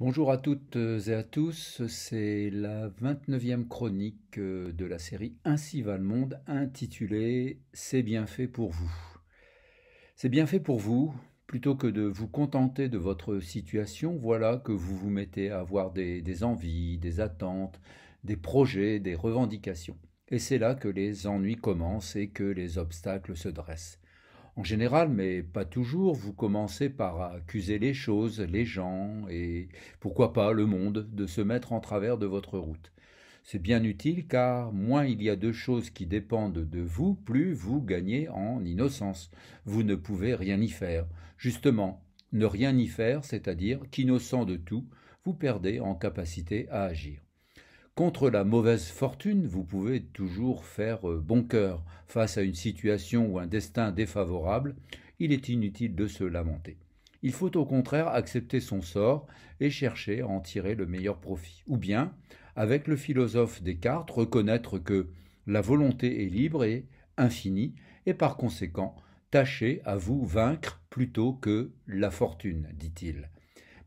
Bonjour à toutes et à tous, c'est la 29e chronique de la série Ainsi va le monde, intitulée C'est bien fait pour vous. C'est bien fait pour vous, plutôt que de vous contenter de votre situation, voilà que vous vous mettez à avoir des envies, des attentes, des projets, des revendications. Et c'est là que les ennuis commencent et que les obstacles se dressent. En général, mais pas toujours, vous commencez par accuser les choses, les gens et pourquoi pas le monde de se mettre en travers de votre route. C'est bien utile car moins il y a de choses qui dépendent de vous, plus vous gagnez en innocence. Vous ne pouvez rien y faire. Justement, ne rien y faire, c'est-à-dire qu'innocent de tout, vous perdez en capacité à agir. Contre la mauvaise fortune, vous pouvez toujours faire bon cœur. Face à une situation ou un destin défavorable, il est inutile de se lamenter. Il faut au contraire accepter son sort et chercher à en tirer le meilleur profit. Ou bien, avec le philosophe Descartes, reconnaître que la volonté est libre et infinie, et par conséquent, tâchez à vous vaincre plutôt que la fortune, dit-il.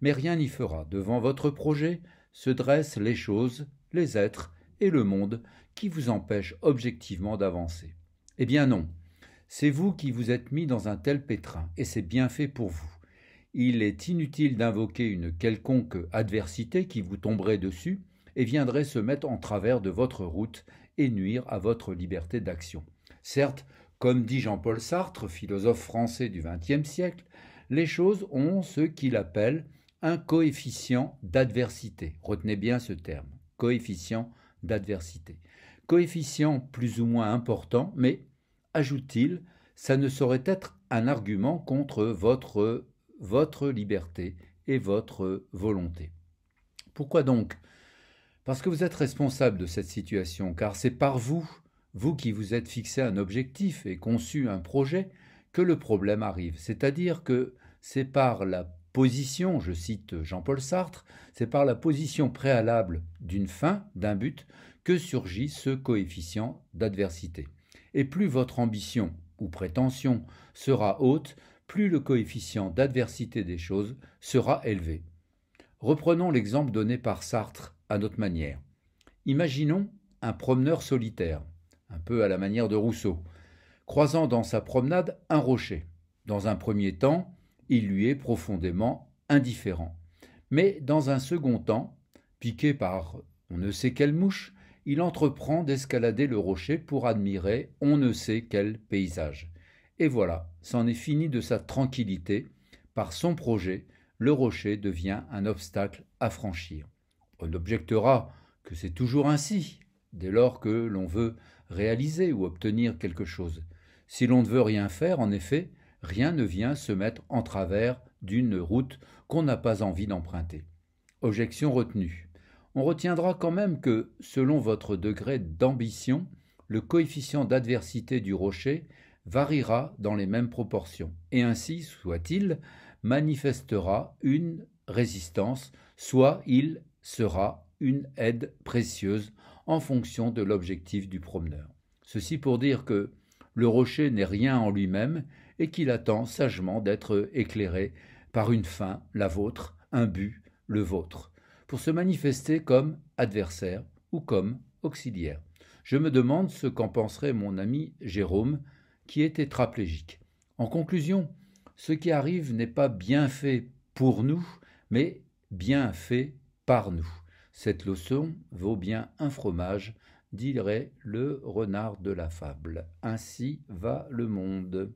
Mais rien n'y fera. Devant votre projet se dressent les choses, les êtres et le monde qui vous empêchent objectivement d'avancer. Eh bien non, c'est vous qui vous êtes mis dans un tel pétrin, et c'est bien fait pour vous. Il est inutile d'invoquer une quelconque adversité qui vous tomberait dessus et viendrait se mettre en travers de votre route et nuire à votre liberté d'action. Certes, comme dit Jean-Paul Sartre, philosophe français du XXe siècle, les choses ont ce qu'il appelle un coefficient d'adversité. Retenez bien ce terme, coefficient d'adversité. Coefficient plus ou moins important, mais, ajoute-t-il, ça ne saurait être un argument contre votre liberté et votre volonté. Pourquoi donc? Parce que vous êtes responsable de cette situation, car c'est par vous, vous qui vous êtes fixé un objectif et conçu un projet, que le problème arrive. C'est-à-dire que c'est par la position, je cite Jean-Paul Sartre, c'est par la position préalable d'une fin, d'un but, que surgit ce coefficient d'adversité. Et plus votre ambition ou prétention sera haute, plus le coefficient d'adversité des choses sera élevé. Reprenons l'exemple donné par Sartre à notre manière. Imaginons un promeneur solitaire, un peu à la manière de Rousseau, croisant dans sa promenade un rocher. Dans un premier temps, il lui est profondément indifférent. Mais dans un second temps, piqué par on ne sait quelle mouche, il entreprend d'escalader le rocher pour admirer on ne sait quel paysage. Et voilà, c'en est fini de sa tranquillité. Par son projet, le rocher devient un obstacle à franchir. On objectera que c'est toujours ainsi, dès lors que l'on veut réaliser ou obtenir quelque chose. Si l'on ne veut rien faire, en effet, rien ne vient se mettre en travers d'une route qu'on n'a pas envie d'emprunter. Objection retenue. On retiendra quand même que, selon votre degré d'ambition, le coefficient d'adversité du rocher variera dans les mêmes proportions, et ainsi, soit-il, manifestera une résistance, soit il sera une aide précieuse en fonction de l'objectif du promeneur. Ceci pour dire que le rocher n'est rien en lui-même et qu'il attend sagement d'être éclairé par une fin, la vôtre, un but, le vôtre, pour se manifester comme adversaire ou comme auxiliaire. Je me demande ce qu'en penserait mon ami Jérôme, qui est tétraplégique. En conclusion, ce qui arrive n'est pas bien fait pour nous, mais bien fait par nous. Cette leçon vaut bien un fromage, dirait le renard de la fable. Ainsi va le monde.